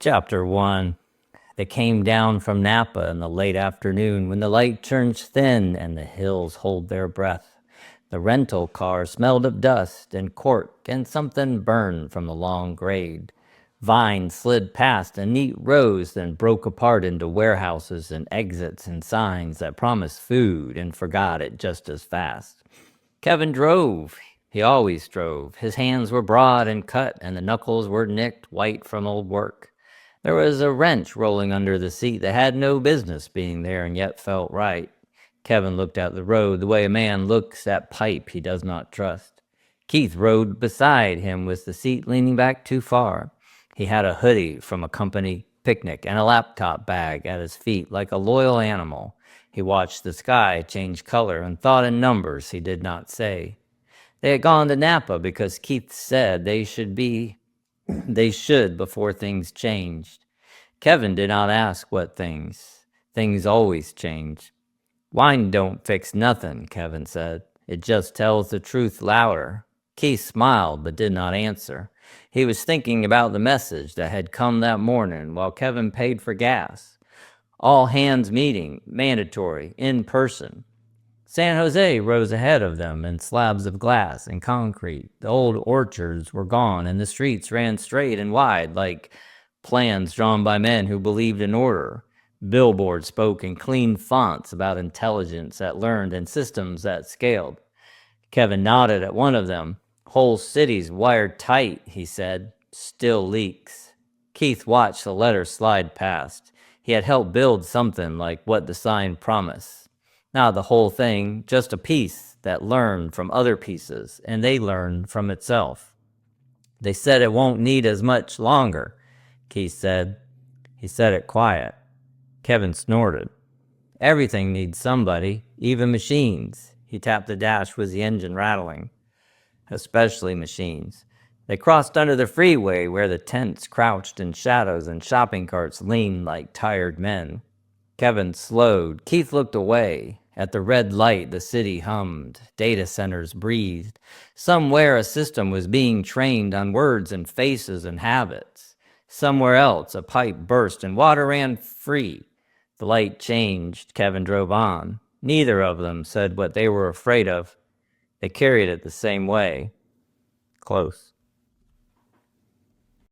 Chapter 1. They came down from Napa in the late afternoon when the light turns thin and the hills hold their breath. The rental car smelled of dust and cork and something burned from the long grade. Vines slid past in neat rows, then broke apart into warehouses and exits and signs that promised food and forgot it just as fast. Kevin drove. He always drove. His hands were broad and cut, and the knuckles were nicked white from old work. There was a wrench rolling under the seat that had no business being there and yet felt right. Kevin looked out the road the way a man looks at pipe he does not trust. Keith rode beside him with the seat leaning back too far. He had a hoodie from a company picnic and a laptop bag at his feet like a loyal animal. He watched the sky change color and thought in numbers he did not say. They had gone to Napa because Keith said they should before things changed. Kevin did not ask what things. Things always change. Wine don't fix nothing, Kevin said. It just tells the truth louder. Keith smiled but did not answer. He was thinking about the message that had come that morning while Kevin paid for gas. All hands meeting, mandatory, in person. San Jose rose ahead of them in slabs of glass and concrete. The old orchards were gone, and the streets ran straight and wide like plans drawn by men who believed in order. Billboards spoke in clean fonts about intelligence that learned and systems that scaled. Kevin nodded at one of them. "Whole city's wired tight," he said. "Still leaks." Keith watched the letter slide past. He had helped build something like what the sign promised. Not the whole thing, just a piece that learned from other pieces, and they learned from itself. "They said it won't need as much longer," Keith said. He said it quiet. Kevin snorted. "Everything needs somebody, even machines." He tapped the dash with the engine rattling. "Especially machines." They crossed under the freeway where the tents crouched in shadows and shopping carts leaned like tired men. Kevin slowed. Keith looked away. At the red light, the city hummed. Data centers breathed. Somewhere a system was being trained on words and faces and habits. Somewhere else, a pipe burst and water ran free. The light changed. Kevin drove on. Neither of them said what they were afraid of. They carried it the same way. Close.